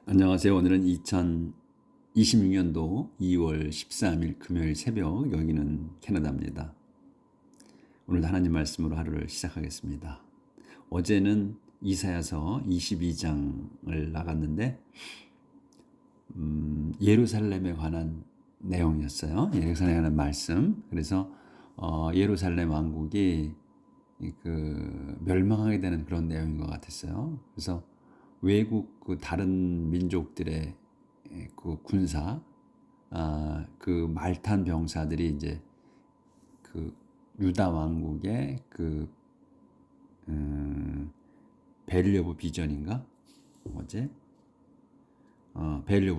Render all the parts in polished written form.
안녕하세요. 오늘은 2026년도 2월 13일 금요일 새벽, 여기는 캐나다입니다. 오늘도 하나님 말씀으로 하루를 시작하겠습니다. 어제는 이사야서 22장을 나갔는데 예루살렘에 관한 내용이었어요. 예루살렘에 관한 말씀. 그래서 예루살렘 왕국이 멸망하게 되는 그런 내용인 것 같았어요. 그래서 외국 다른 민족들의 그 군사, 그 말탄 병사들이 이제 그 유다 왕국의 벨리 오브 비전인가 어제 벨리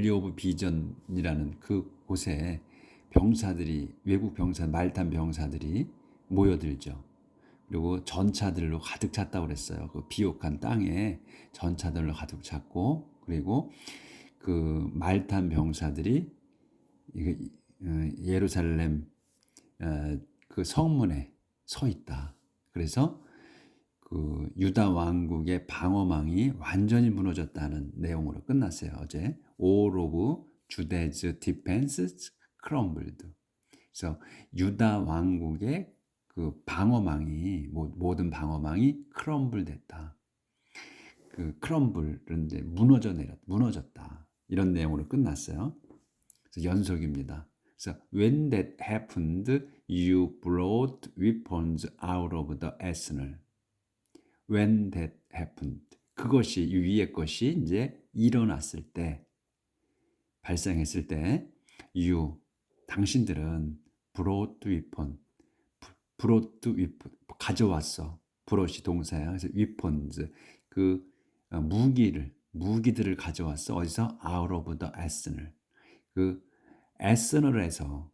오브 비전이라는 그 곳에 병사들이, 외국 병사, 말탄 병사들이 모여들죠. 그리고 전차들로 가득 찼다고 그랬어요. 그 비옥한 땅에 전차들로 가득 찼고, 그리고 그 말탄 병사들이 예루살렘 그 성문에 서 있다. 그래서 그 유다 왕국의 방어망이 완전히 무너졌다는 내용으로 끝났어요. 어제 All of Judah's defense crumbled. 그래서 유다 왕국의 그 방어망이, 모든 방어망이 크럼블 됐다. 그 크럼블은 이제 무너졌다. 이런 내용으로 끝났어요. 그래서 연속입니다. 그래서 when that happened, you brought weapons out of the arsenal. When that happened, 그것이, 이 위의 것이 이제 일어났을 때, 발생했을 때, you, 당신들은 brought weapon, 가져왔어. brought 동사야. 그래서 weapons, 그 무기들을 가져왔어. 어디서? out of the arsenal. 그 에스널에서,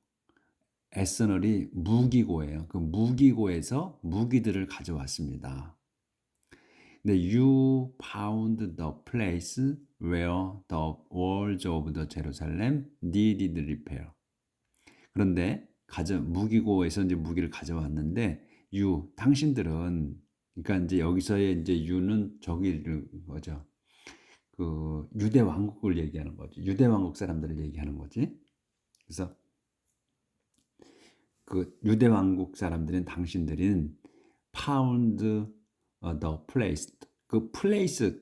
에스널이 무기고예요. 그 무기고에서 무기들을 가져왔습니다. 근데 you found the place where the walls of the Jerusalem needed repair. 그런데 무기고에서 이제 무기를 가져왔는데 당신들은, 그러니까 이제 여기서의 이제 you는 저기를 뭐죠? 그 유대 왕국을 얘기하는 거지. 유대 왕국 사람들을 얘기하는 거지. 그래서 그 유대 왕국 사람들은, 당신들은 found the place, 그 place,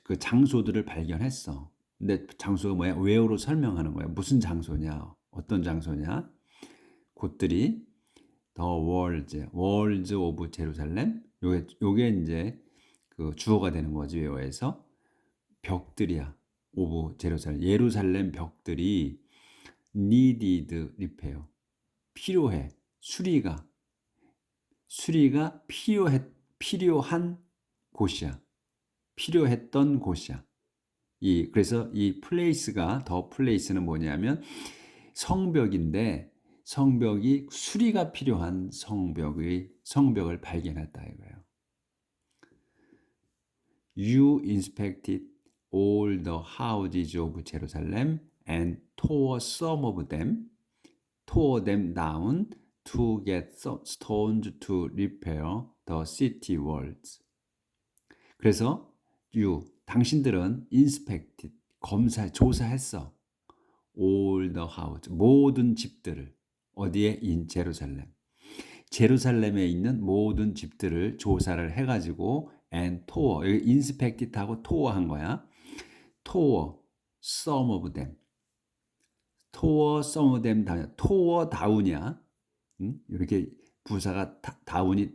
그 장소들을 발견했어. 근데 장소가 뭐야? where로 설명하는 거야. 무슨 장소냐? 어떤 장소냐? 곳들이 the walls of Jerusalem. 요게 이제 그 주어가 되는 거지. 외어에서 벽들이야. 오브 예루살렘 벽들이 needed repair. 필요해. 수리가 필요한 곳이야. 필요했던 곳이야. 그래서 이 플레이스가, 더 플레이스는 뭐냐면 성벽인데, 성벽이 수리가 필요한 성벽을 발견했다 이거예요. You inspected all the houses of Jerusalem and tore them down to get stones to repair the city walls. 그래서 당신들은 inspected, 조사했어. all the house, 모든 집들을. 어디에? in 제루살렘에 있는 모든 집들을 조사를 해가지고 and tore, 여기 inspected하고 tore 한 거야. tore some of them. tore down이야. 이렇게 부사가 다운이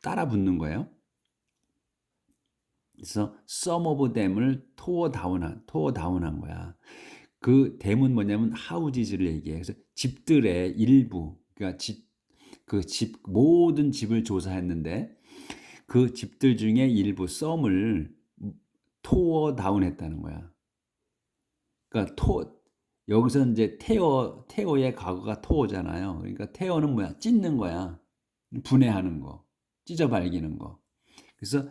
따라 붙는 거예요. 그래서 some of them을 tore down한 거야. 그 them은 뭐냐면 house를 얘기해. 그래서 집들의 일부, 그러니까 모든 집을 조사했는데 그 집들 중에 일부 some을 tore down했다는 거야. 그러니까 여기서 이제 tear의 과거가 tore잖아요. 그러니까 tear는 뭐야? 찢는 거야. 분해하는 거, 찢어 발기는 거. 그래서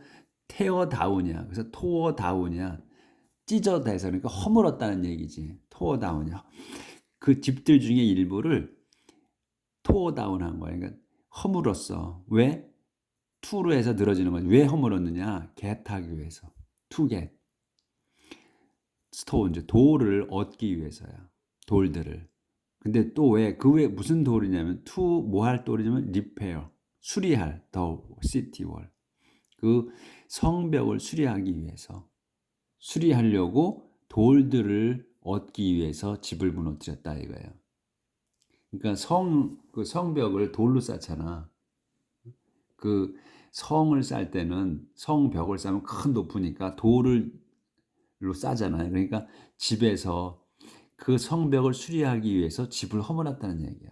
tear down이야. 그래서 tore down이야. 찢어대서, 그러니까 허물었다는 얘기지. tore down이야. 그 집들 중에 일부를 tore down한 거야. 그러니까 허물었어. 왜? to로 해서 늘어지는 거지. 왜 허물었느냐? get하기 위해서. to get. 스톤즈 돌을 얻기 위해서야. 돌들을. 근데 또 왜 그 외에 무슨 돌이냐면 투 뭐 할 돌이냐면 리페어 수리할 더 시티 월. 그 성벽을 수리하기 위해서 수리하려고 돌들을 얻기 위해서 집을 무너뜨렸다 이거예요. 그러니까 그 성벽을 돌로 쌓잖아. 그 성을 쌓을 때는 성벽을 쌓으면 큰 높으니까 돌로 쌓잖아요. 그러니까 집에서 그 성벽을 수리하기 위해서 집을 허물었다는 얘기야.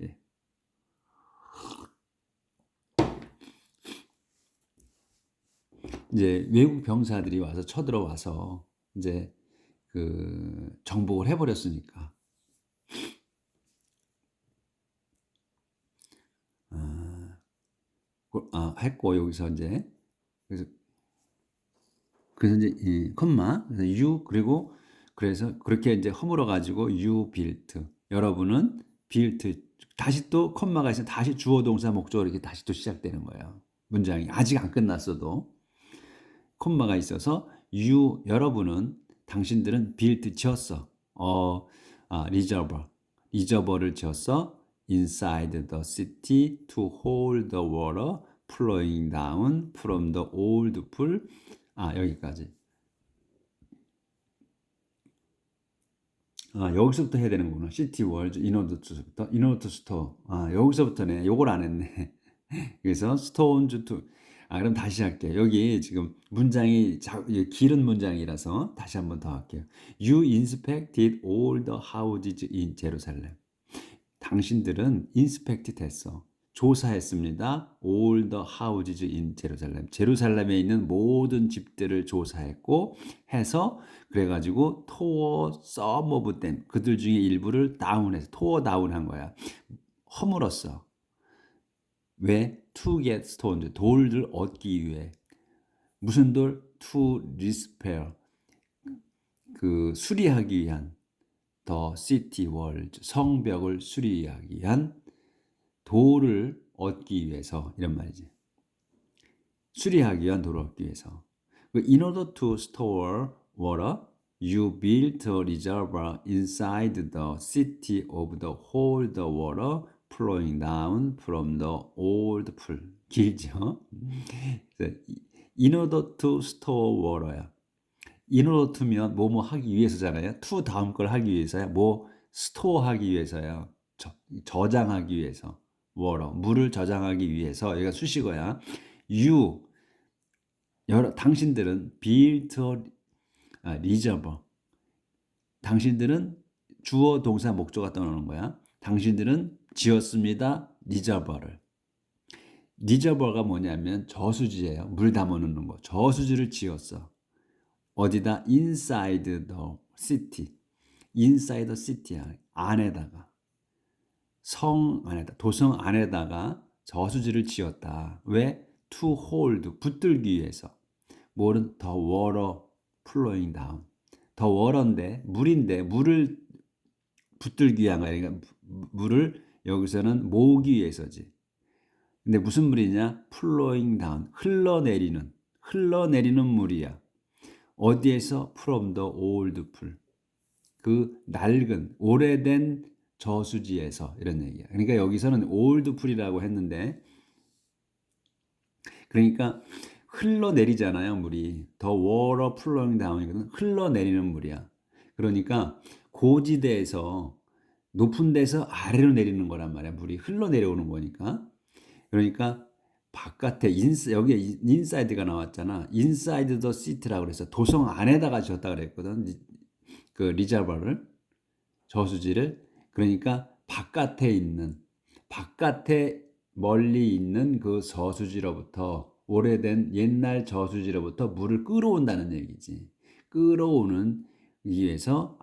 예. 이제 외국 병사들이 와서 쳐들어와서 이제 그 정복을 해버렸으니까 했고 여기서 이제 그래서 이제 이 컴마 그래서 you 그리고 그래서 그렇게 이제 허물어 가지고 you built 여러분은 built 다시 또 컴마가 있으면 다시 주어 동사 목적으로 이렇게 다시 또 시작되는 거예요. 문장이 아직 안 끝났어도 콤마가 있어서 you 여러분은 당신들은 built 지었어. reservoir를 지었어. inside the city to hold the water flowing down from the old pool. 여기까지. 여기서부터 해야 되는구나. 시티 월드 인어드 스토어. 여기서부터네. 요걸 안 했네. 그래서 스톤즈 투 그럼 다시 할게요. 여기 지금 문장이 길은 문장이라서 다시 한번 더 할게요. You inspected all the houses in Jerusalem. 당신들은 inspected 했어. 조사했습니다. All the houses in Jerusalem. 제루살렘에 있는 모든 집들을 조사했고 해서 그래가지고 tore some of them. 그들 중에 일부를 다운해서 tore down한 거야. 허물었어. 왜? To get stones. 돌을 얻기 위해. 무슨 돌? To repair. 그 수리하기 위한 the city walls. 성벽을 수리하기 위한 돌을 얻기 위해서 이런 말이지. 수리하기 위한 돌을 얻기 위해서. In order to store water, you built a reservoir inside the city of the hold the water flowing down from the old pool. 길죠? In order to store water야. In order to면 뭐뭐 하기 위해서잖아요. to 다음 걸 하기 위해서야. 뭐 store 하기 위해서야. 저장하기 위해서. water 물을 저장하기 위해서. 여기가 수식어야. You 당신들은 built a reservoir. 당신들은 주어 동사 목적어가 떠나는 거야. 당신들은 지었습니다. 리저버를. 리저버가 뭐냐면 저수지예요. 물 담아놓는 거. 저수지를 지었어. 어디다? inside the city. inside the city야. 안에다가. 성 안에다. 도성 안에다가 저수지를 지었다. 왜? to hold. 붙들기 위해서. 뭐는 the water flowing down. 더 워러인데 물인데 물을 붙들기 위한 거야. 그러니까 물을 여기서는 모으기 위해서지. 근데 무슨 물이냐? flowing down. 흘러내리는 물이야. 어디에서? from the old pool. 그 낡은 오래된 저수지에서 이런 얘기야. 그러니까 여기서는 old pool이라고 했는데 그러니까 흘러내리잖아요, 물이. 더 water flowing down이거든. 흘러내리는 물이야. 그러니까 고지대에서 높은 데서 아래로 내리는 거란 말이야. 물이 흘러내려오는 거니까. 그러니까 바깥에 여기에 인사이드가 나왔잖아. 인사이드 더 시티라고 그래서 도성 안에다가 지었다 그랬거든. 그 리저버를 저수지를. 그러니까 바깥에 멀리 있는 그 저수지로부터 오래된 옛날 저수지로부터 물을 끌어온다는 얘기지. 끌어오는 위해서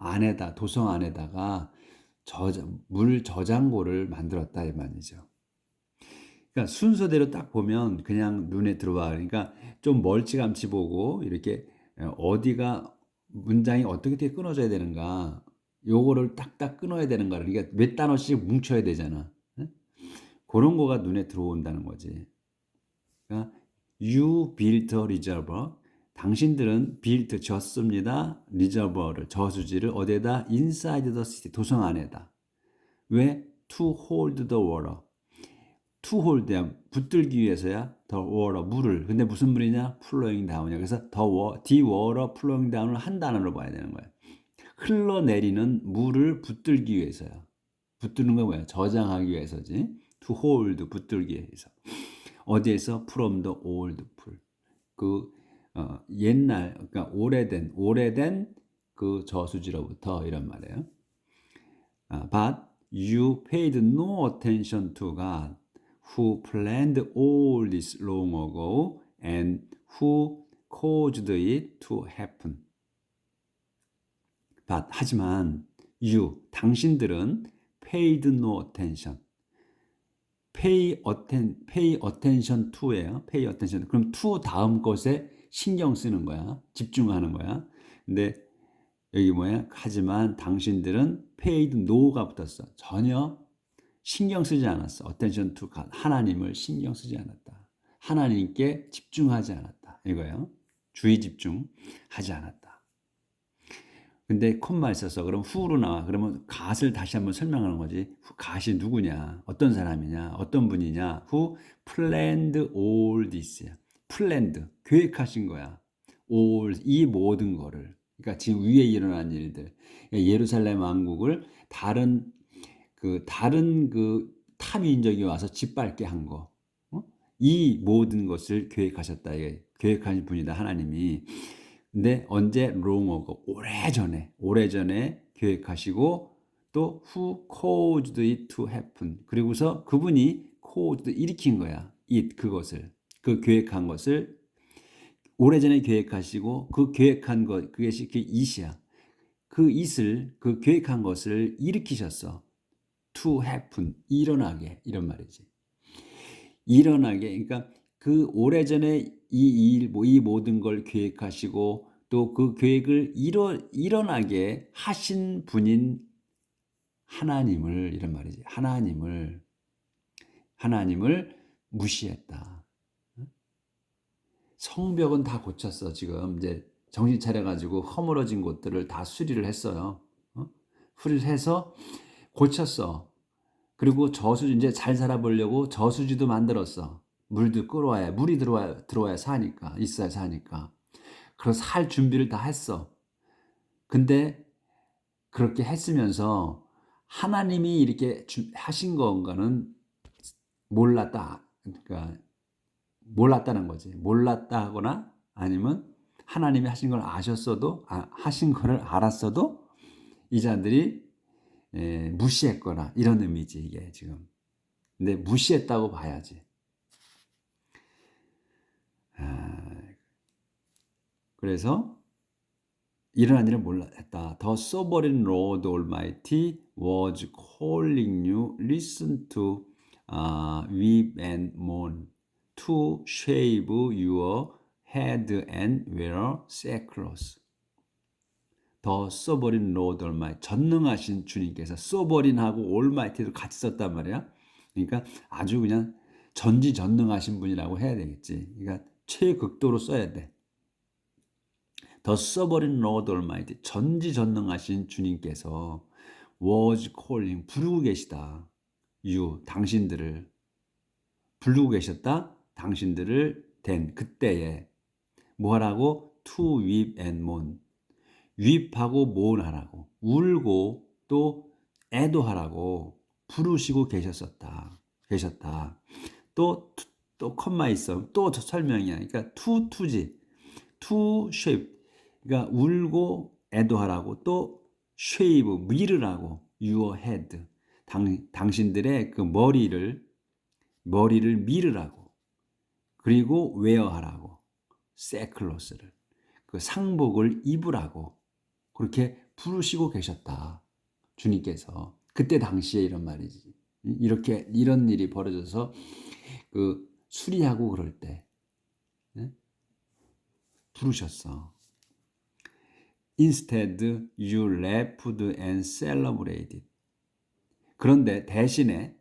도성 안에다가 물 저장고를 만들었다 이 말이죠. 그러니까 순서대로 딱 보면 그냥 눈에 들어와. 그러니까 좀 멀찌감치 보고 이렇게 어디가 문장이 어떻게 끊어져야 되는가 요거를 딱딱 끊어야 되는가. 그러니까 몇 단어씩 뭉쳐야 되잖아. 그런 거가 눈에 들어온다는 거지. 그러니까 you built a reservoir. 당신들은 built 졌습니다. 리저버를 저수지를 어디에다 inside the city 도성 안에다. 왜? to hold the water. to hold야 붙들기 위해서야 the water 물을. 근데 무슨 물이냐? flowing down이야. 그래서 the water flowing down을 한 단어로 봐야 되는 거야. 흘러내리는 물을 붙들기 위해서야. 붙드는 건 뭐야? 저장하기 위해서지. to hold 붙들기 위해서. 어디에서? from the old pool. 그 옛날 그러니까 오래된 그 저수지로부터 이런 말이에요. But you paid no attention to God, who planned all this long ago and who caused it to happen. But 하지만 당신들은 paid no attention. pay attention to예요. pay attention. 그럼 to 다음 것에 신경 쓰는 거야. 집중하는 거야. 근데 여기 뭐야? 하지만 당신들은 paid no가 붙었어. 전혀 신경 쓰지 않았어. attention to God. 하나님을 신경 쓰지 않았다. 하나님께 집중하지 않았다. 이거예요. 주의 집중하지 않았다. 근데 콤마 있어서 그럼 who로 나와. 그러면 갓을 다시 한번 설명하는 거지. 갓이 누구냐? 어떤 사람이냐? 어떤 분이냐? Who planned all this. planned. 계획하신 거야. all. 이 모든 거를. 그러니까 지금 위에 일어난 일들. 예루살렘 왕국을 다른 타민족이 와서 짓밟게 한 거. 이 모든 것을 계획하셨다. 계획하신 분이다. 하나님이. 근데 언제? long ago. 오래전에 계획하시고 또 who caused it to happen. 그리고서 그분이 caused 일으킨 거야. 그것을. 그 계획한 것을 오래전에 계획하시고 그 계획한 것 그것이 그 it이야. 그 계획한 것을 일으키셨어. to happen. 일어나게. 이런 말이지. 일어나게. 그러니까 그 오래전에 이 모든 걸 계획하시고 또 그 계획을 일어나게 하신 분인 하나님을 이런 말이지. 하나님을 무시했다. 성벽은 다 고쳤어. 지금 이제 정신 차려가지고 허물어진 곳들을 다 수리를 했어요. 수리를 해서 고쳤어. 그리고 저수지 이제 잘 살아보려고 저수지도 만들었어. 물이 들어와야 사니까. 그래서 살 준비를 다 했어. 근데 그렇게 했으면서 하나님이 이렇게 하신 건가는 몰랐다. 그러니까 몰랐다는 거지. 몰랐다 하거나 아니면 하나님이 하신 걸 하신 거를 알았어도 이 자들이 무시했거나 이런 의미지 이게 지금. 근데 무시했다고 봐야지. 그래서 일어난 일을 몰랐다. The sovereign Lord Almighty was calling you, listen to weep and mourn, to shave your head and wear sackcloth. The sovereign Lord Almighty, 전능하신 주님께서 sovereign하고 Almighty도 같이 썼단 말이야. 그러니까 아주 그냥 전지전능하신 분이라고 해야 되겠지. 그러니까 최극도로 써야 돼. The sovereign Lord Almighty, 전지전능하신 주님께서 was calling, 부르고 계시다. 당신들을 부르고 계셨다. 당신들을 그때에 뭐 하라고? To weep and mourn. weep하고 mourn하라고. 울고 또 애도하라고 부르시고 계셨다. 또 컴마 있어. 또 설명이야. 그러니까 to지. to shape. 그러니까 울고 애도하라고 또 shave 밀으라고 your head 당신들의 그 머리를 밀으라고 그리고 wear하라고 sackcloth를 그 상복을 입으라고 그렇게 부르시고 계셨다. 주님께서 그때 당시에 이런 말이지. 이런 일이 벌어져서 그 수리하고 그럴 때 부르셨어. Instead, you laughed and celebrated. 그런데 대신에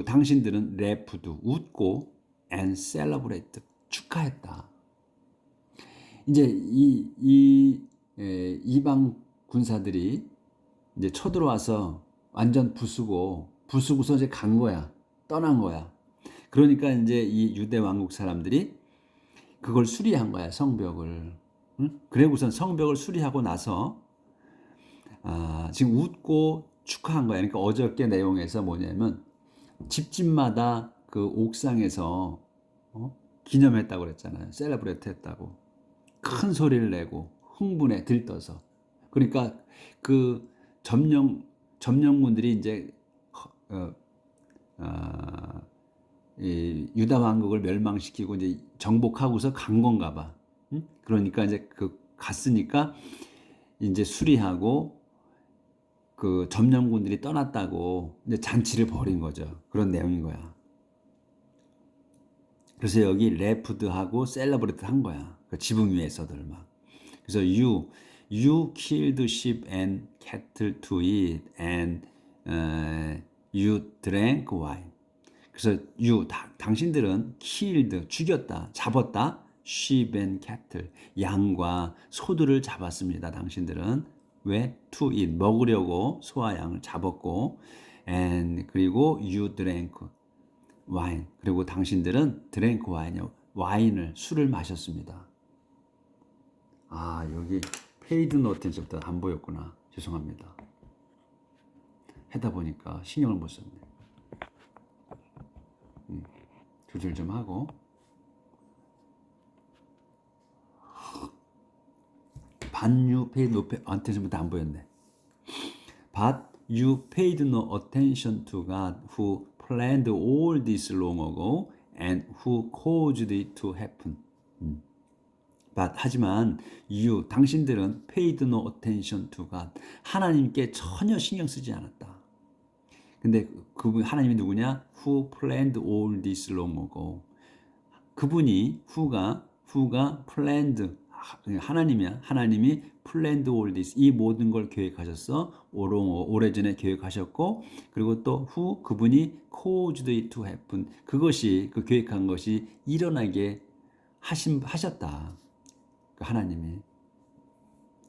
당신들은 laughed, 웃고 and celebrated, 축하했다. 이제 이방 군사들이 이제 쳐들어와서 완전 부수고서 이제 간 거야. 떠난 거야. 그러니까 이제 이 유대 왕국 사람들이 그걸 수리한 거야, 성벽을. 응? 그래 우선 성벽을 수리하고 나서 지금 웃고 축하한 거야. 그러니까 어저께 내용에서 뭐냐면 집집마다 그 옥상에서 기념했다고 그랬잖아요. 셀러브레이트 했다고. 큰 소리를 내고 흥분에 들떠서. 그러니까 그 점령군들이 이제 이 유다 왕국을 멸망시키고 이제 정복하고서 간 건가 봐. 응? 그러니까 이제 갔으니까 이제 수리하고 그 점령군들이 떠났다고 이제 잔치를 벌인 거죠. 그런 내용인 거야. 그래서 여기 레프드하고 셀러브레이트 한 거야. 그 지붕 위에서들 막. 그래서 you killed sheep and cattle to eat and you drank wine. 그래서 당신들은 killed 죽였다, 잡았다. sheep and cattle 양과 소들을 잡았습니다. 당신들은 왜? to eat 먹으려고 소와 양을 잡았고 and 그리고 you drank wine 그리고 당신들은 drank wine이요 와인을 술을 마셨습니다. 여기 paid no attention부터 안 보였구나. 죄송합니다. 하다 보니까 신경을 못 썼네. 조절 좀 하고. But you paid no attention부터 안 보였네. But you paid no attention to God who planned all this long ago and who caused it to happen. But 하지만 당신들은 paid no attention to God. 하나님께 전혀 신경 쓰지 않았다. 근데 그분 하나님이 누구냐? Who planned all this long ago. 그분이 who가 planned 하나님이야. 하나님이 planned all this 이 모든 걸 계획하셨어. 오래전에 계획하셨고 그리고 또 그분이 caused it to happen 그것이 그 계획한 것이 일어나게 하셨다. 그 하나님이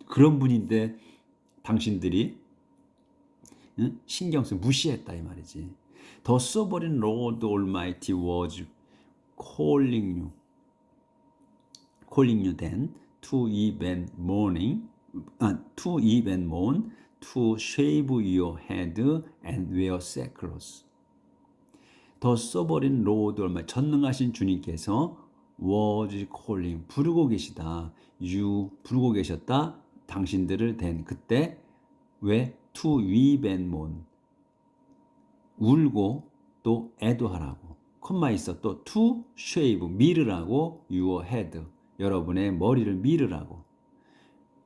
그런 분인데 당신들이 신경 쓰 무시했다 이 말이지. The sovereign Lord Almighty was calling you then to even mourn to shave your head and wear sackcloth. The sovereign Lord Almighty 전능하신 주님께서 was calling 부르고 계시다. 부르고 계셨다. 당신들을 된 그때 왜 to weep and mourn 울고 또 애도하라고 콤마 있어 또 to shave 밀으라고 your head 여러분의 머리를 밀으라고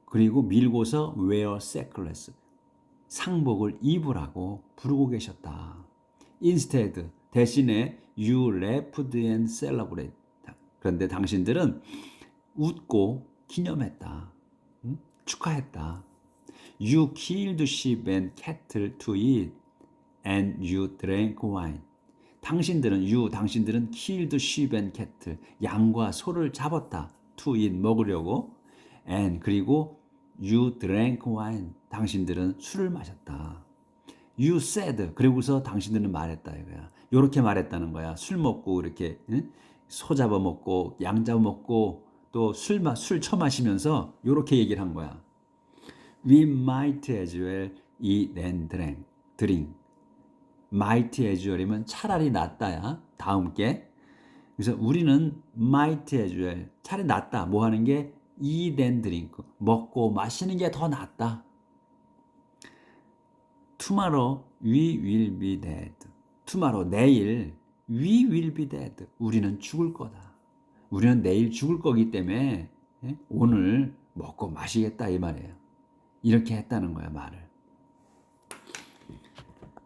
그리고 밀고서 wear sackcloth 상복을 입으라고 부르고 계셨다. Instead 대신에 you laughed and celebrate 그런데 당신들은 웃고 기념했다. 축하했다. You killed sheep and cattle to eat and you drank wine. 당신들은 killed sheep and cattle 양과 소를 잡았다. to eat 먹으려고 and 그리고 you drank wine. 당신들은 술을 마셨다. You said 그리고서 당신들은 말했다 이거야. 이렇게 말했다는 거야. 술 먹고 이렇게 소 잡아 먹고 양 잡아 먹고 또 술 처마시면서 이렇게 얘기를 한 거야. We might as well eat and drink. might as well이면 차라리 낫다야. 다음 게. 그래서 우리는 might as well 차라리 낫다. 뭐 하는 게 eat and drink 먹고 마시는 게 더 낫다. Tomorrow we will be dead. Tomorrow 내일 we will be dead. 우리는 죽을 거다. 우리는 내일 죽을 거기 때문에 오늘 먹고 마시겠다 이 말이에요. 이렇게 했다는 거야 말을.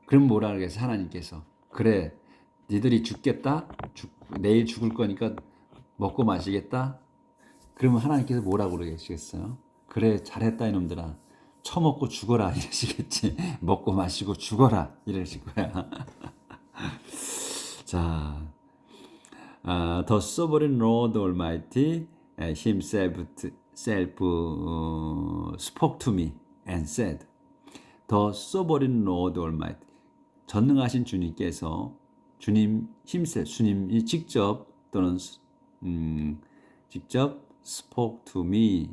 그럼 뭐라 그러겠어 하나님께서. 그래 니들이 죽겠다. 내일 죽을 거니까 먹고 마시겠다. 그러면 하나님께서 뭐라고 그러겠어요? 그래 잘했다 이놈들아. 처먹고 죽어라 이러시겠지. 먹고 마시고 죽어라 이러실 거야. 자, The sovereign Lord Almighty himself self spoke to me and said, The sovereign Lord Almighty, 전능하신 주님께서 주님 힘세 주님이 직접 또는 직접 spoke to me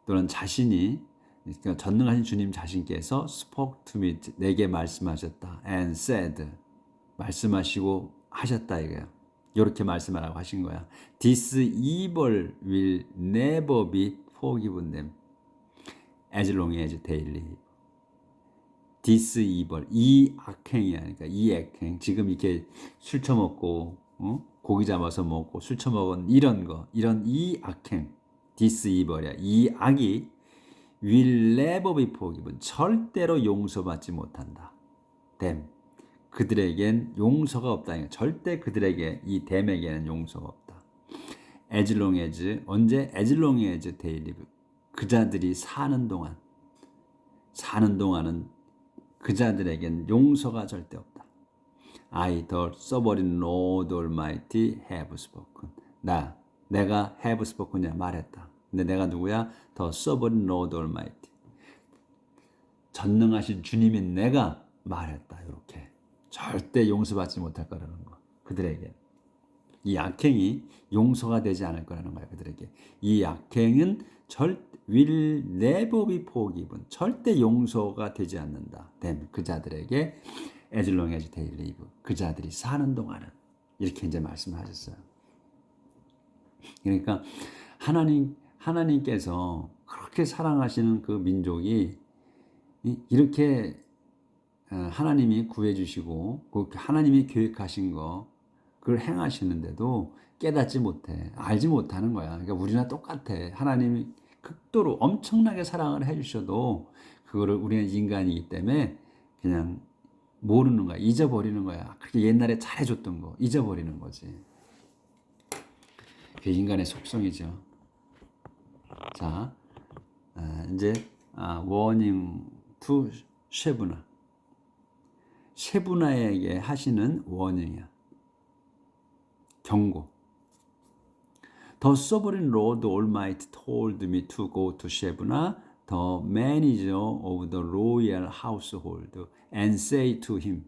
또는 자신이 그러니까 전능하신 주님 자신께서 spoke to me 내게 말씀하셨다 and said 말씀하시고 하셨다 이거야. 이렇게 말씀하라고 하신 거야. This evil will never be forgiven them as long as they live. This evil, 이 악행이야. 그러니까 이 악행, 지금 이렇게 술 처먹고 고기 잡아서 먹고 술 처먹은 이런 거, 이런 이 악행, this evil이야. 이 악이 will never be forgiven. 절대로 용서받지 못한다. them. 그들에겐 용서가 없다. 절대 그들에게 이 댐에게는 용서가 없다. As long as 언제? As long as they live. 그 자들이 사는 동안은 그 자들에겐 용서가 절대 없다. I, the sovereign Lord Almighty, have spoken. 내가 have spoken이야 말했다. 근데 내가 누구야? The sovereign Lord Almighty. 전능하신 주님인 내가 말했다. 이렇게. 절대 용서받지 못할 거라는 거. 그들에게. 이 악행이 용서가 되지 않을 거라는 거야. 그들에게. 이 악행은 will never be forgiven. 절대 용서가 되지 않는다. 그 자들에게 as long as they live. 그 자들이 사는 동안은. 이렇게 이제 말씀하셨어요. 그러니까 하나님께서 그렇게 사랑하시는 그 민족이 이렇게 하나님이 구해주시고 하나님이 계획하신 거 그걸 행하시는데도 깨닫지 못해. 알지 못하는 거야. 그러니까 우리나 똑같아. 하나님이 극도로 엄청나게 사랑을 해주셔도 그거를 우리는 인간이기 때문에 그냥 모르는 거야. 잊어버리는 거야. 그렇게 옛날에 잘해줬던 거 잊어버리는 거지. 그게 인간의 속성이죠. 자, 이제 워닝 투 쉐브나. 쉐브나에게 하시는 워닝이야. 경고. The sovereign Lord Almighty told me to go to Shebna, the manager of the royal household, and say to him.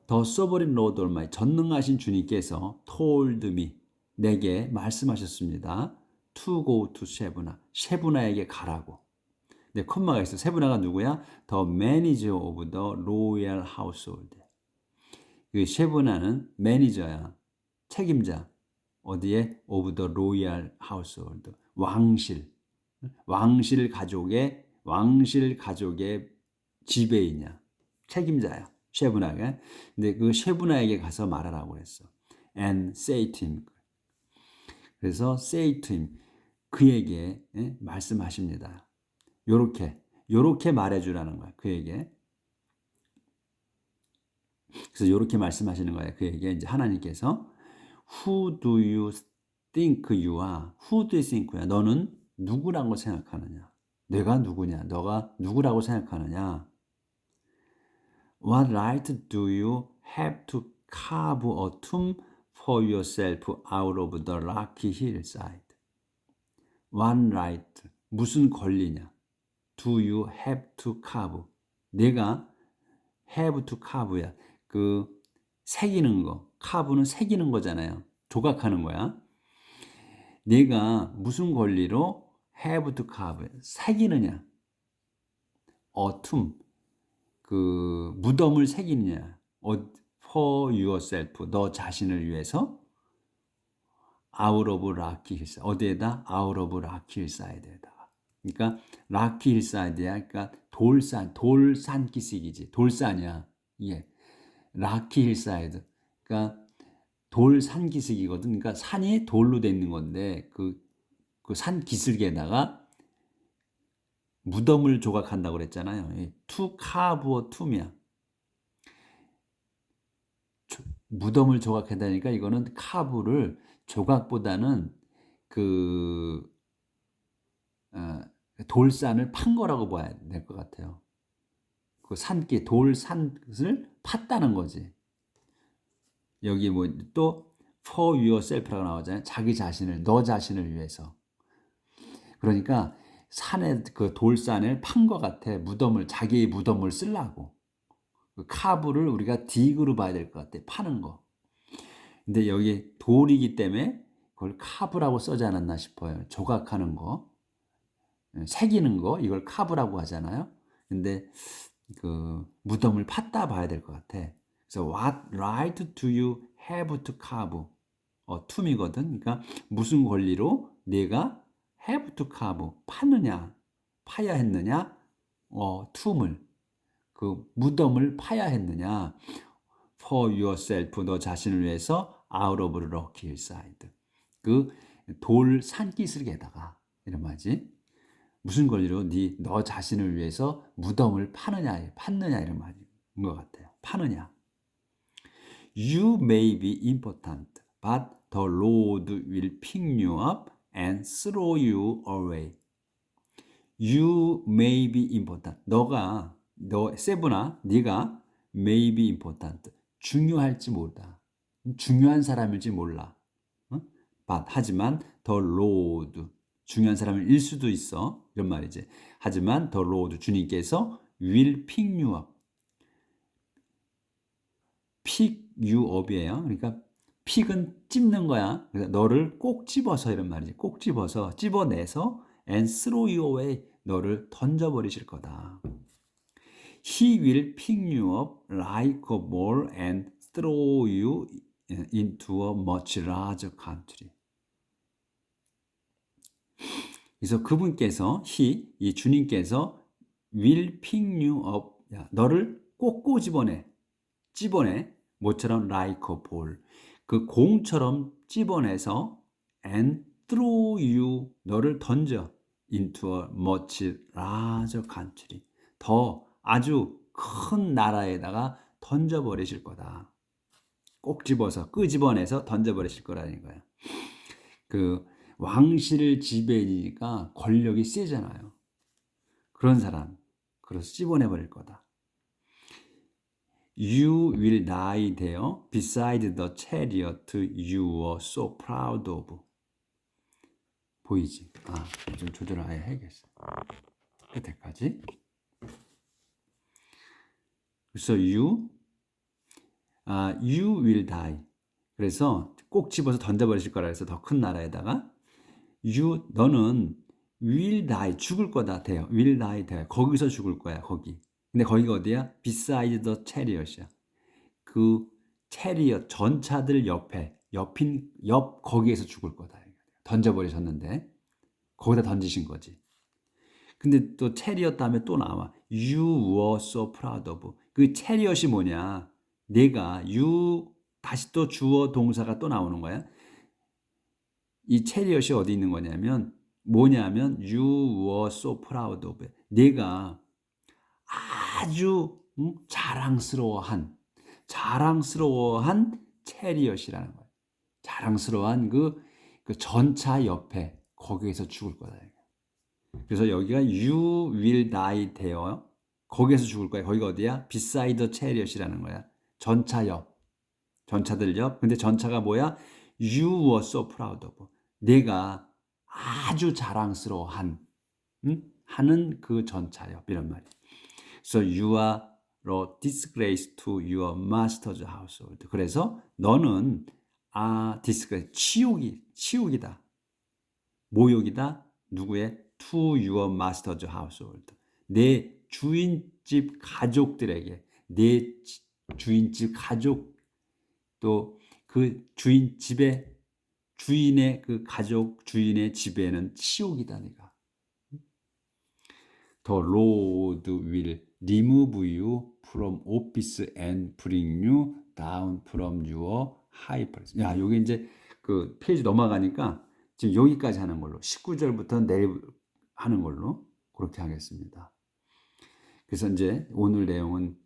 The sovereign Lord Almighty, 전능하신 주님께서 told me, 내게 말씀하셨습니다. To go to Shebna, 쉐브나에게 가라고. 네, 콤마가 있어. 쉐브나가 누구야? The manager of the royal household. 그 쉐브나는 매니저야. 책임자. 어디에? of the royal household. 왕실 가족의 지배인이야. 책임자야. 쉐브나가. 근데 그 쉐브나에게 가서 말하라고 했어. And say to him. 그래서 say to him. 그에게 말씀하십니다. 요렇게 말해주라는 거야. 그에게. 그래서 요렇게 말씀하시는 거예요. 그에게 이제 하나님께서 Who do you think you are? Who do you think you are? 너는 누구라고 생각하느냐? 내가 누구냐? 너가 누구라고 생각하느냐? What right do you have to carve a tomb for yourself out of the rocky hillside? What right? 무슨 권리냐? Do you have to carve? 내가 have to carve야. 그 새기는 거. carve는 새기는 거잖아요. 조각하는 거야. 내가 무슨 권리로 have to carve? 새기느냐? tomb. 그 무덤을 새기느냐? for yourself. 너 자신을 위해서 out of rocky hillside. 어디에다? out of rocky hillside에다가. 그러니까 rocky hillside야. 그러니까 돌산 기슭이지. 돌산이야. 이게 rocky hillside. 그러니까 돌산 기슭이거든. 그러니까 산이 돌로 돼 있는 건데 그 산 기슭에다가 무덤을 조각한다고 그랬잖아요. to carve a tomb이야. 무덤을 조각한다니까 이거는 carve를 조각보다는 그 돌산을 판 거라고 봐야 될 것 같아요. 그 돌산을 팠다는 거지. 여기 뭐 또 for yourself라고 나오잖아요. 자기 자신을, 너 자신을 위해서. 그러니까 산에 그 돌산을 판 것 같아. 무덤을, 자기의 무덤을 쓰려고. 그 카브를 우리가 딕으로 봐야 될 것 같아. 파는 거. 근데 여기 돌이기 때문에 그걸 카브라고 써지 않았나 싶어요. 조각하는 거, 새기는 거, 이걸 카브라고 하잖아요. 근데 그 무덤을 팠다 봐야 될 것 같아. 그래서 what right do you have to carve? to이거든. 그러니까 무슨 권리로 네가 have to carve 파느냐, 파야 했느냐, tom을 그 무덤을 파야 했느냐. for yourself 너 자신을 위해서 out of the rock hillside 그 돌 산기슭에다가 이런 말이지. 무슨 권리로 너 자신을 위해서 무덤을 파느냐, 팠느냐 이런 말인 것 같아요. 파느냐. You may be important, but the Lord will pick you up and throw you away. You may be important. 세브나, 네가 may be important. 중요할지 모르다. 중요한 사람일지 몰라. 하지만 the Lord. 중요한 사람일 수도 있어. 이런 말이지. 하지만 the Lord 주님께서 will pick you up. pick you up이에요. 그러니까 pick은 찝는 거야. 그래서 너를 꼭 집어서 이런 말이지. 꼭 집어서 집어내서 and throw you away. 너를 던져버리실 거다. He will pick you up like a ball and throw you into a much larger country. 그래서 그분께서 이 주님께서 will pick you up 너를 꼭 집어내 모처럼 like a ball 그 공처럼 집어내서 and throw you 너를 던져 into a much larger country 더 아주 큰 나라에다가 던져버리실 거다. 꼭 집어서 끄집어내서 던져버리실 거라는 거야. 그 왕실 지배이니까 권력이 세잖아요. 그런 사람, 그래서 찝어내버릴 거다. You will lie there beside the chariot you were so proud of. 보이지? 좀 조절을 아예 해야겠어. 끝에까지. 그래서 you will die. 그래서 꼭 집어서 던져버리실 거라 해서 더 큰 나라에다가 너는 will die 죽을 거다 돼요. will die 돼요. 거기서 죽을 거야. 거기. 근데 거기가 어디야? beside the chariot이야. 그 chariot 전차들 옆 거기에서 죽을 거다. 던져버리셨는데 거기다 던지신 거지. 근데 또 chariot 다음에 또 나와. You were so proud of. 그 chariot이 뭐냐? 내가 다시 또 주어 동사가 또 나오는 거야. 이 chariot이 어디 있는 거냐면 뭐냐면 you were so proud of. 내가 아주 자랑스러워한 chariot이라는 거야. 자랑스러워한 그 전차 옆에 거기에서 죽을 거다. 그래서 여기가 you will die there. 거기에서 죽을 거야. 거기가 어디야? beside the chariot이라는 거야. 전차들 옆. 근데 전차가 뭐야? You were so proud of. 내가 아주 자랑스러워한 하는 그 전차 옆 이런 말이야. So you are a disgrace to your master's household. 그래서 너는 disgrace 치욕이다. 모욕이다. 누구의? To your master's household. 내 주인집 가족들에게 내 주인집 가족 또 그 주인의 그 가족 주인의 집에는 치욕이다 네가. The Lord will remove you from office and bring you down from your high place. 야, 여기 이제 그 페이지 넘어가니까 지금 여기까지 하는 걸로 19절부터 내일 하는 걸로 그렇게 하겠습니다. 그래서 이제 오늘 내용은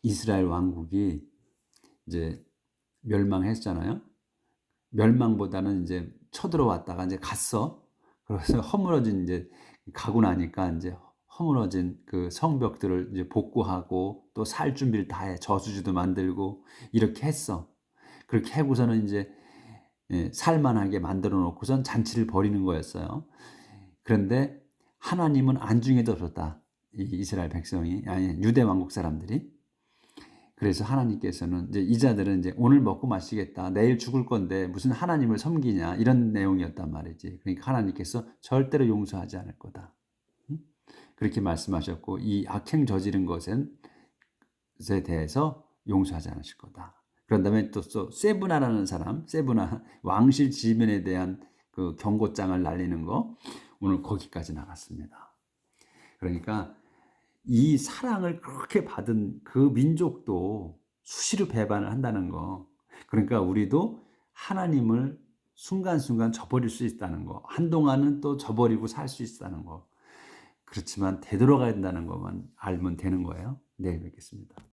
이스라엘 왕국이 이제 멸망했잖아요. 멸망보다는 이제 쳐들어왔다가 이제 갔어. 그래서 허물어진 이제 가고 나니까 이제 허물어진 그 성벽들을 이제 복구하고 또 살 준비를 다 해. 저수지도 만들고 이렇게 했어. 그렇게 하고서는 이제 살만하게 만들어 놓고선 잔치를 벌이는 거였어요. 그런데 하나님은 안중에 들었다. 이 이스라엘 백성이, 아니 유대 왕국 사람들이. 그래서 하나님께서는 이제 이 자들은 이제 오늘 먹고 마시겠다. 내일 죽을 건데 무슨 하나님을 섬기냐. 이런 내용이었단 말이지. 그러니까 하나님께서 절대로 용서하지 않을 거다. 그렇게 말씀하셨고, 이 악행 저지른 것에 대해서 용서하지 않으실 거다. 그런 다음에 또 세브나라는 사람, 세브나 왕실 지면에 대한 그 경고장을 날리는 거, 오늘 거기까지 나갔습니다. 그러니까 이 사랑을 그렇게 받은 그 민족도 수시로 배반을 한다는 거. 그러니까 우리도 하나님을 순간순간 저버릴 수 있다는 거. 한동안은 또 저버리고 살 수 있다는 거. 그렇지만 되돌아가야 된다는 것만 알면 되는 거예요. 내일 뵙겠습니다.